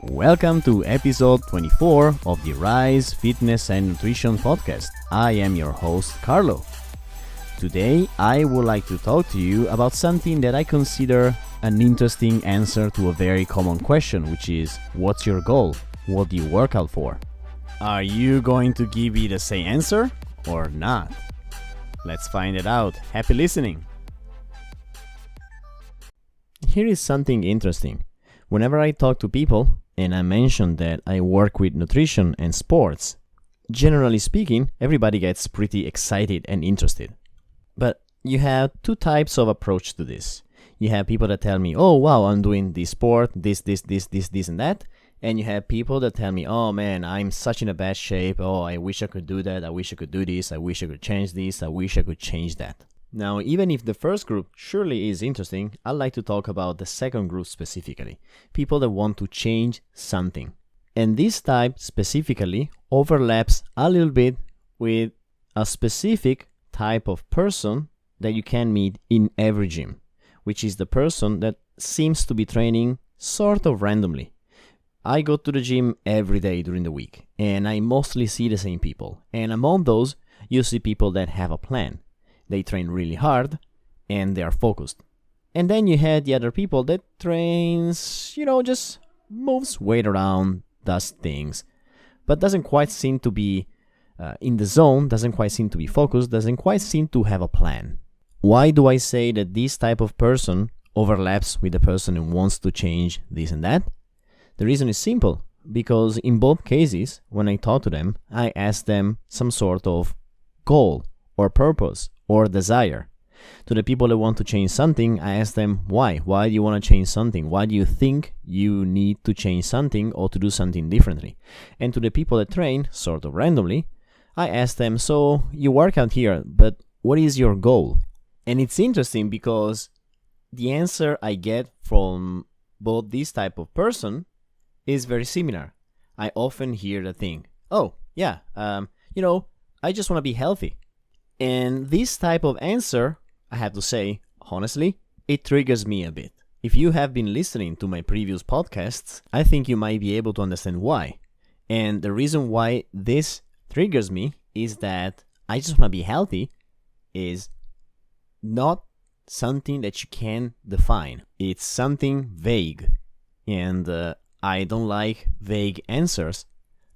Welcome to episode 24 of the Rise Fitness and Nutrition podcast. I am your host, Carlo. Today, I would like to talk to you about something that I consider an interesting answer to a very common question, which is, what's your goal? What do you work out for? Are you going to give me the same answer or not? Let's find it out. Happy listening. Here is something interesting. Whenever I talk to people and I mention that I work with nutrition and sports, generally speaking, everybody gets pretty excited and interested. But you have two types of approach to this. You have people that tell me, oh wow, I'm doing this sport, this and that. And you have people that tell me, oh man, I'm such in a bad shape. Oh, I wish I could do that. I wish I could do this. I wish I could change this. I wish I could change that. Now, even if the first group surely is interesting, I'd like to talk about the second group specifically. People that want to change something. And this type specifically overlaps a little bit with a specific type of person that you can meet in every gym, which is the person that seems to be training sort of randomly. I go to the gym every day during the week, and I mostly see the same people. And among those, you see people that have a plan. They train really hard, and they are focused. And then you have the other people that trains, just moves weight around, does things, but doesn't quite seem to be in the zone, doesn't quite seem to be focused, doesn't quite seem to have a plan. Why do I say that this type of person overlaps with the person who wants to change this and that? The reason is simple, because in both cases, when I talk to them, I ask them some sort of goal or purpose or desire. To the people that want to change something, I ask them why. Why do you want to change something? Why do you think you need to change something or to do something differently? And to the people that train, sort of randomly, I ask them, so you work out here, but what is your goal? And it's interesting because the answer I get from both this type of person is very similar. I often hear the thing, oh, yeah, I just want to be healthy. And this type of answer, I have to say, honestly, it triggers me a bit. If you have been listening to my previous podcasts, I think you might be able to understand why. And the reason why this triggers me is that I just want to be healthy is not something that you can define. It's something vague. And I don't like vague answers,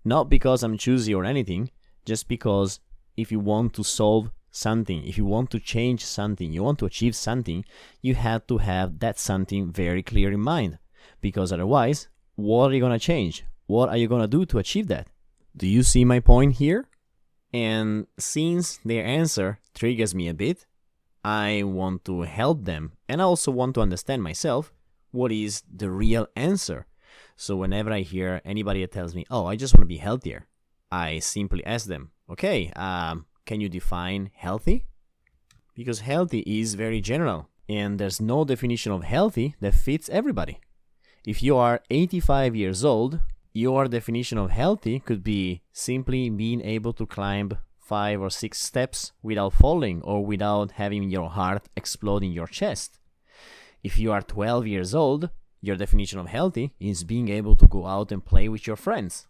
not because I'm choosy or anything, just because if you want to solve something, if you want to change something, you want to achieve something, you have to have that something very clear in mind. Because otherwise, what are you going to change? What are you going to do to achieve that? Do you see my point here? And since their answer triggers me a bit, I want to help them. And I also want to understand myself what is the real answer. So whenever I hear anybody that tells me, oh, I just want to be healthier, I simply ask them, okay, can you define healthy? Because healthy is very general, and there's no definition of healthy that fits everybody. If you are 85 years old, your definition of healthy could be simply being able to climb 5 or 6 steps without falling or without having your heart explode in your chest. If you are 12 years old, your definition of healthy is being able to go out and play with your friends.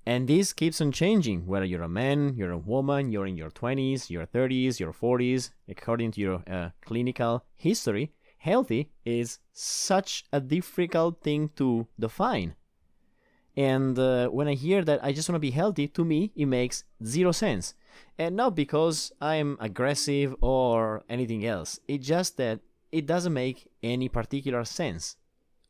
And this keeps on changing, whether you're a man, you're a woman, you're in your 20s, your 30s, your 40s. According to your clinical history, healthy is such a difficult thing to define. And when I hear that I just want to be healthy, to me, it makes zero sense. And not because I'm aggressive or anything else. It's just that it doesn't make any particular sense.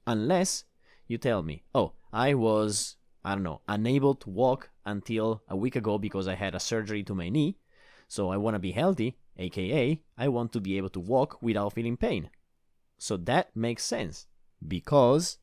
Unless you tell me, oh, I was, unable to walk until a week ago because I had a surgery to my knee. So I want to be healthy, aka I want to be able to walk without feeling pain. So that makes sense because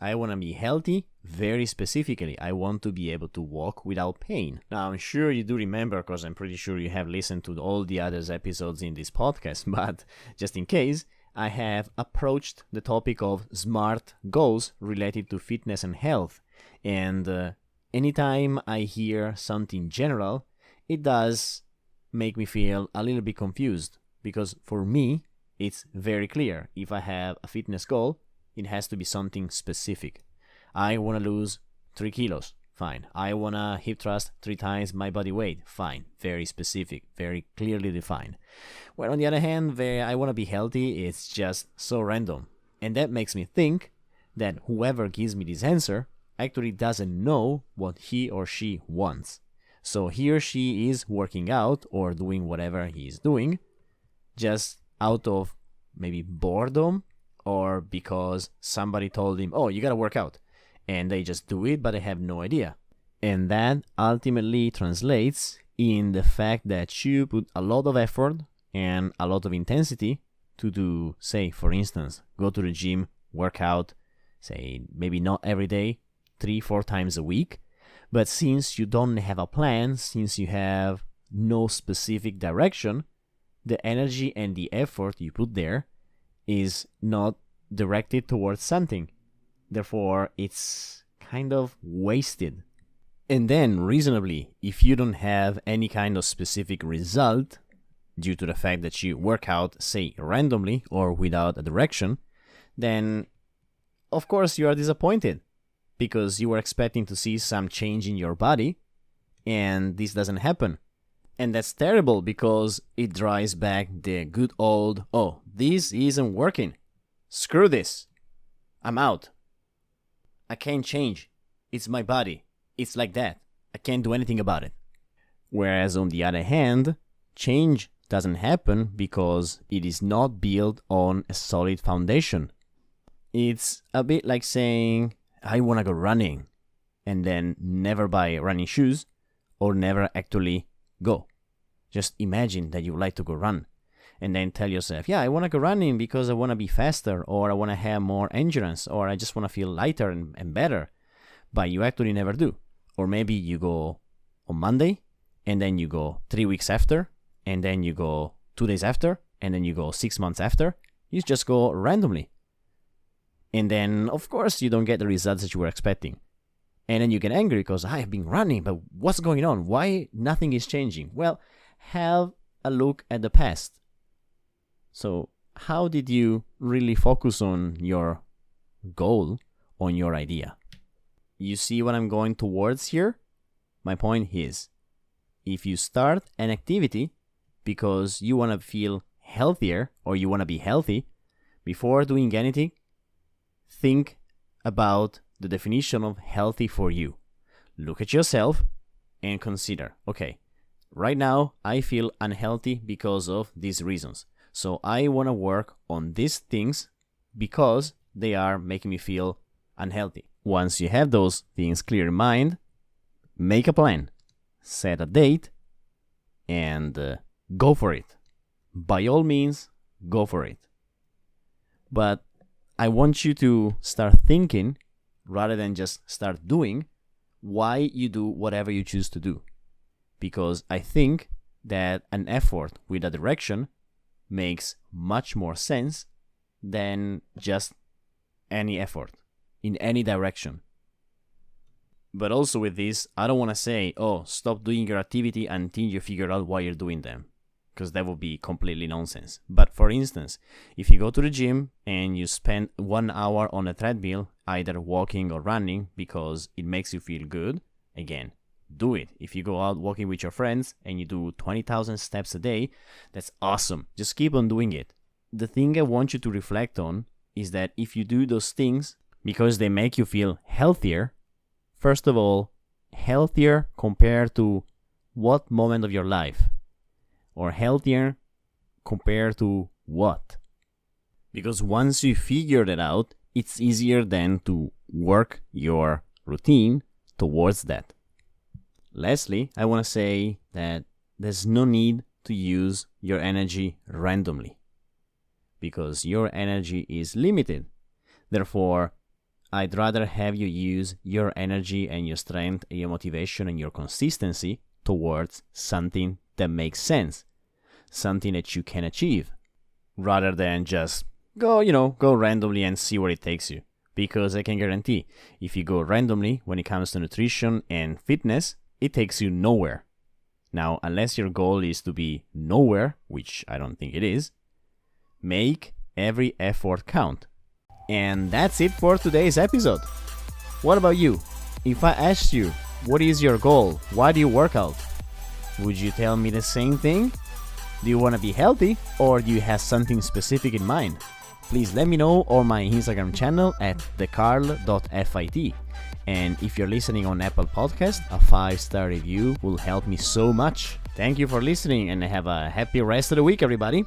I want to be healthy very specifically. I want to be able to walk without pain. Now, I'm sure you do remember because I'm pretty sure you have listened to all the other episodes in this podcast, but just in case, I have approached the topic of SMART goals related to fitness and health. And anytime I hear something general, it does make me feel a little bit confused. Because for me, it's very clear. If I have a fitness goal, it has to be something specific. I want to lose 3 kilos. Fine. I want to hip thrust 3 times my body weight. Fine. Very specific, very clearly defined. Where on the other hand, where I want to be healthy, it's just so random. And that makes me think that whoever gives me this answer actually doesn't know what he or she wants. So he or she is working out or doing whatever he is doing just out of maybe boredom or because somebody told him, oh, you gotta work out. And they just do it, but they have no idea. And that ultimately translates in the fact that you put a lot of effort and a lot of intensity to do, say, for instance, go to the gym, work out, say, maybe not every day, 3-4 times a week. But since you don't have a plan, since you have no specific direction, the energy and the effort you put there is not directed towards something. Therefore, it's kind of wasted. And then, reasonably, if you don't have any kind of specific result due to the fact that you work out, say, randomly or without a direction, then, of course, you are disappointed because you were expecting to see some change in your body, and this doesn't happen. And that's terrible because it drives back the good old, oh, this isn't working. Screw this. I'm out. I can't change. It's my body. It's like that. I can't do anything about it. Whereas on the other hand, change doesn't happen because it is not built on a solid foundation. It's a bit like saying, I want to go running, and then never buy running shoes or never actually go. Just imagine that you like to go run and then tell yourself, yeah, I want to go running because I want to be faster or I want to have more endurance or I just want to feel lighter and better. But you actually never do. Or maybe you go on Monday and then you go 3 weeks after and then you go 2 days after and then you go 6 months after. You just go randomly. And then, of course, you don't get the results that you were expecting. And then you get angry because I have been running, but what's going on? Why nothing is changing? Well, have a look at the past. So, how did you really focus on your goal, on your idea? You see what I'm going towards here? My point is, if you start an activity because you want to feel healthier or you want to be healthy, before doing anything, think about the definition of healthy for you. Look at yourself and consider, okay, right now I feel unhealthy because of these reasons. So I want to work on these things because they are making me feel unhealthy. Once you have those things clear in mind, make a plan, set a date, and go for it. By all means, go for it. But I want you to start thinking, rather than just start doing, why you do whatever you choose to do. Because I think that an effort with a direction makes much more sense than just any effort in any direction. But also with this, I don't want to say, oh, stop doing your activity until you figure out why you're doing them, because that would be completely nonsense. But for instance, if you go to the gym and you spend 1 hour on a treadmill, either walking or running because it makes you feel good, again, do it. If you go out walking with your friends and you do 20,000 steps a day, that's awesome. Just keep on doing it. The thing I want you to reflect on is that if you do those things because they make you feel healthier, first of all, healthier compared to what moment of your life? Or healthier compared to what? Because once you figure that out, it's easier then to work your routine towards that. Lastly, I want to say that there's no need to use your energy randomly because your energy is limited. Therefore, I'd rather have you use your energy and your strength and your motivation and your consistency towards something that makes sense, something that you can achieve, rather than just go randomly and see where it takes you. Because I can guarantee, if you go randomly when it comes to nutrition and fitness, it takes you nowhere. Now, unless your goal is to be nowhere, which I don't think it is, make every effort count. And that's it for today's episode. What about you? If I asked you, what is your goal? Why do you work out? Would you tell me the same thing? Do you want to be healthy, or do you have something specific in mind? Please let me know on my Instagram channel at thecarl.fit. And if you're listening on Apple Podcast, a 5-star review will help me so much. Thank you for listening, and have a happy rest of the week, everybody.